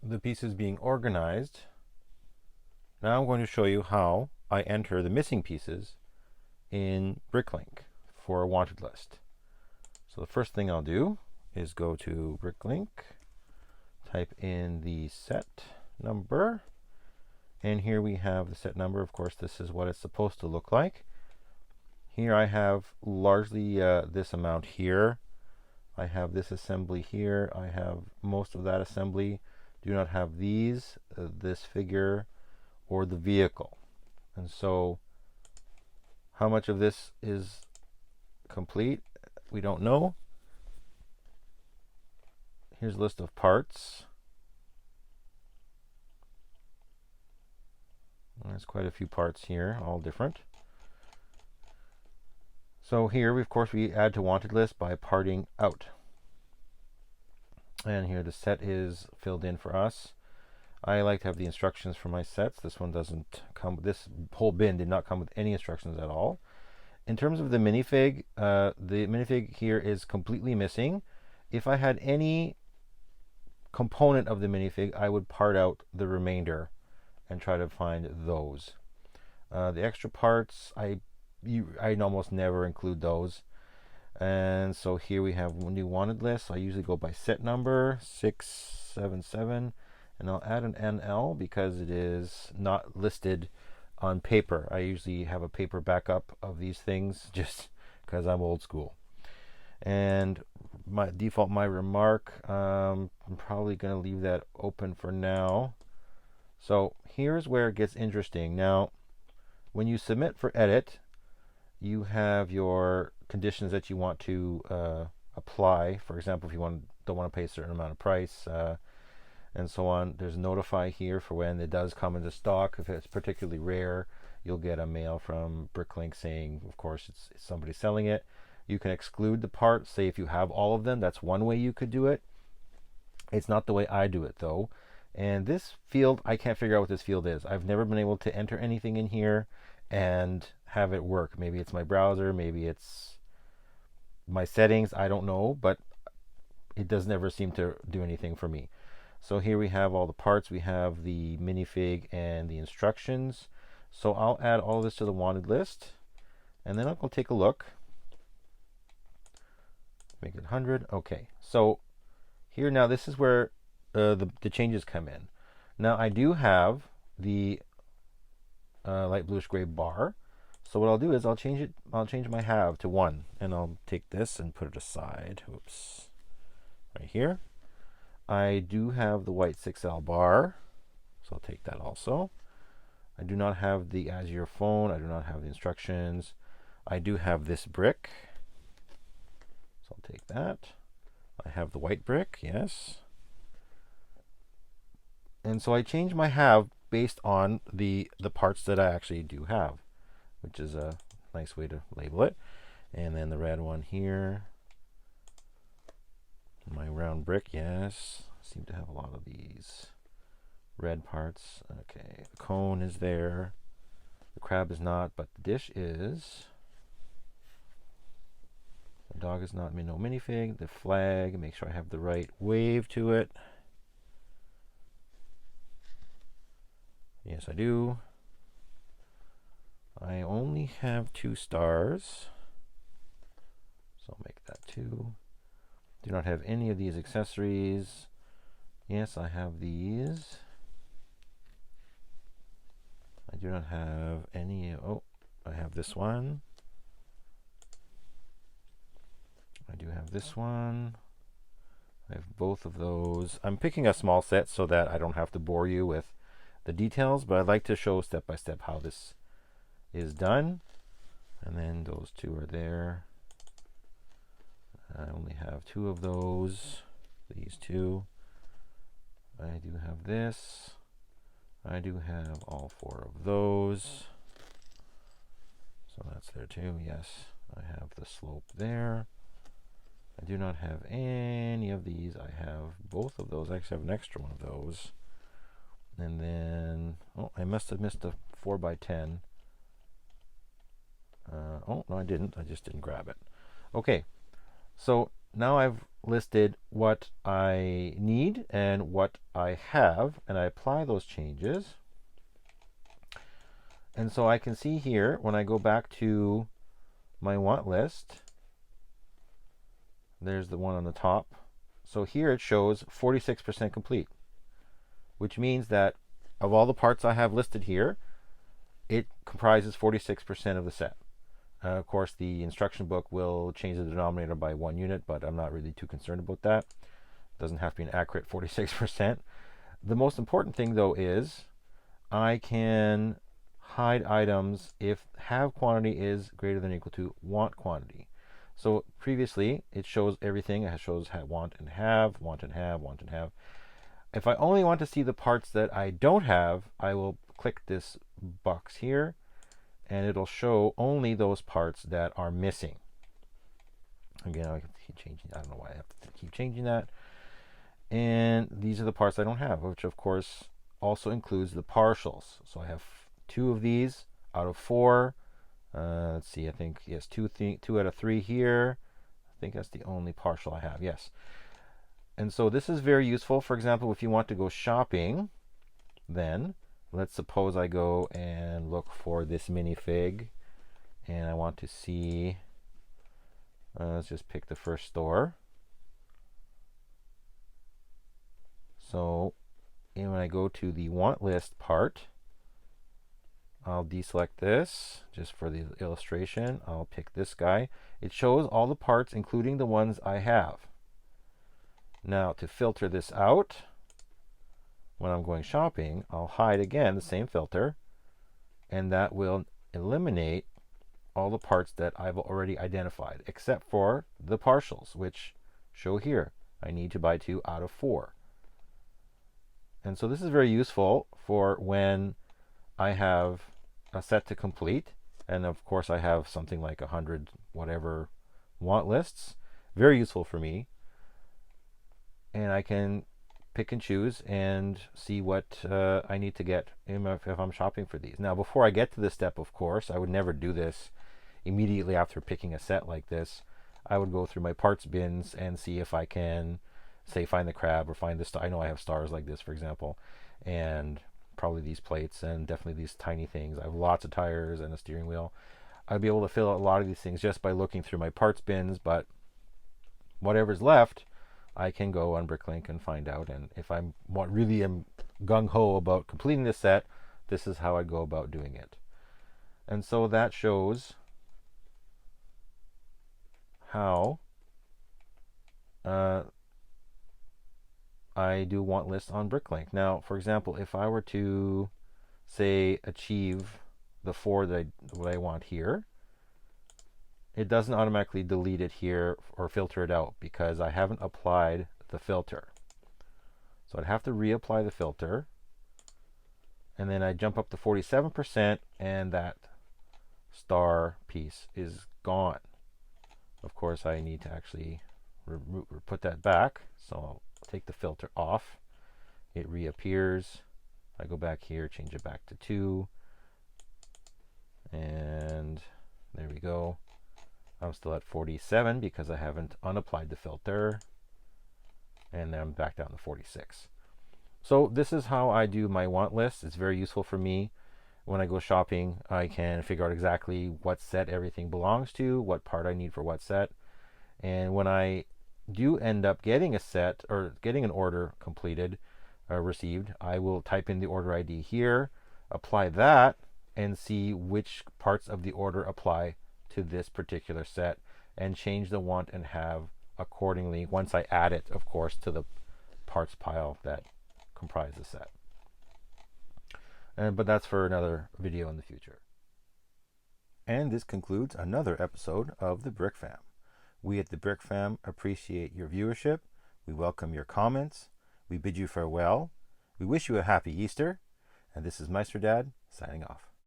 the pieces being organized, now I'm going to show you how I enter the missing pieces in Bricklink for a wanted list. So the first thing I'll do is go to Bricklink, type in the set number, and here we have the set number. Of course, this is what it's supposed to look like. Here I have largely this amount here. I have this assembly here. I have most of that assembly. Do not have these, this figure, or the vehicle. And so how much of this is complete? We don't know. Here's a list of parts. There's quite a few parts here, all different. So here, of course, we add to wanted list by parting out. And here the set is filled in for us. I like to have the instructions for my sets. This one doesn't come, this whole bin did not come with any instructions at all. In terms of the minifig here is completely missing. If I had any component of the minifig, I would part out the remainder and try to find those. The extra parts, I almost never include those. And so here we have a new wanted list. So I usually go by set number 677, and I'll add an NL because it is not listed on paper. I usually have a paper backup of these things just because I'm old school. And my default my remark, I'm probably going to leave that open for now. So here's where it gets interesting. Now, when you submit for edit, you have your conditions that you want to apply. For example, if you don't want to pay a certain amount of price, and so on. There's notify here for when it does come into stock. If it's particularly rare, you'll get a mail from Bricklink saying, of course, it's somebody selling it. You can exclude the part. Say if you have all of them, that's one way you could do it. It's not the way I do it, though. And this field, I can't figure out what this field is. I've never been able to enter anything in here and have it work. Maybe it's my browser, maybe it's my settings, I don't know, but it does never seem to do anything for me. So here we have all the parts. We have the minifig and the instructions. So I'll add all this to the wanted list, and then I'll go take a look. Make it 100. Okay, so here now, this is where the changes come in. Now I do have the light bluish gray bar. So what I'll do is I'll change my have to 1, and I'll take this and put it aside. Oops, right here. I do have the white 6L bar, so I'll take that also. I do not have the Azure phone. I do not have the instructions. I do have this brick, so I'll take that. I have the white brick, yes. And so I change my have based on the parts that I actually do have, which is a nice way to label it. And then the red one here. My round brick, yes. I seem to have a lot of these red parts. Okay, the cone is there. The crab is not, but the dish is. The dog is not, no minifig. The flag, make sure I have the right wave to it. Yes, I do. I only have 2 stars, so I'll make that 2. Do not have any of these accessories. Yes, I have these. I do not have any. Oh, I have this one. I do have this one. I have both of those. I'm picking a small set so that I don't have to bore you with the details, but I'd like to show step by step how this is done. And then those 2 are there. I only have 2 of those. These 2. I do have this. I do have all 4 of those. So that's there too. Yes, I have the slope there. I do not have any of these. I have both of those. I actually have an extra one of those. And then, oh, I must have missed a 4x10. Oh, no, I didn't. I just didn't grab it. Okay, so now I've listed what I need and what I have, and I apply those changes. And so I can see here, when I go back to my want list, there's the one on the top. So here it shows 46% complete, which means that of all the parts I have listed here, it comprises 46% of the set. Of course, the instruction book will change the denominator by 1 unit, but I'm not really too concerned about that. It doesn't have to be an accurate 46%. The most important thing, though, is I can hide items if have quantity is greater than or equal to want quantity. So previously, it shows everything. It shows want and have, want and have, want and have. If I only want to see the parts that I don't have, I will click this box here, and it'll show only those parts that are missing. Again, I have to keep changing. I don't know why I have to keep changing that. And these are the parts I don't have, which of course also includes the partials. So I have 2 of these out of 4. Let's see, I think, yes, 2 out of 3 here. I think that's the only partial I have, yes. And so this is very useful. For example, if you want to go shopping, then let's suppose I go and look for this minifig, and I want to see, let's just pick the first store. So when I go to the want list part, I'll deselect this just for the illustration. I'll pick this guy. It shows all the parts, including the ones I have. Now, to filter this out, when I'm going shopping, I'll hide again the same filter, and that will eliminate all the parts that I've already identified, except for the partials, which show here. I need to buy 2 out of 4. And so this is very useful for when I have a set to complete, and of course I have something like 100 whatever want lists. Very useful for me, and I can pick and choose and see what I need to get if I'm shopping for these. Now, before I get to this step, of course, I would never do this immediately after picking a set like this. I would go through my parts bins and see if I can, say, find the crab or find this. I know I have stars like this, for example, and probably these plates and definitely these tiny things. I have lots of tires and a steering wheel. I'd be able to fill out a lot of these things just by looking through my parts bins, but whatever's left, I can go on Bricklink and find out. And if I'm really am gung-ho about completing this set, this is how I'd go about doing it. And so that shows how I do want lists on Bricklink. Now, for example, if I were to, say, achieve the 4 that I want here, it doesn't automatically delete it here or filter it out because I haven't applied the filter. So I'd have to reapply the filter, and then I jump up to 47%, and that star piece is gone. Of course, I need to actually put that back. So I'll take the filter off. It reappears. I go back here, change it back to 2. And there we go. I'm still at 47 because I haven't unapplied the filter. And then I'm back down to 46. So this is how I do my want list. It's very useful for me. When I go shopping, I can figure out exactly what set everything belongs to, what part I need for what set. And when I do end up getting a set or getting an order completed, received, I will type in the order ID here, apply that, and see which parts of the order apply to this particular set, and change the want and have accordingly once I add it, of course, to the parts pile that comprise the set. But that's for another video in the future. And this concludes another episode of the BrikFam. We at the BrikFam appreciate your viewership. We welcome your comments. We bid you farewell. We wish you a happy Easter. And this is MeisterDad signing off.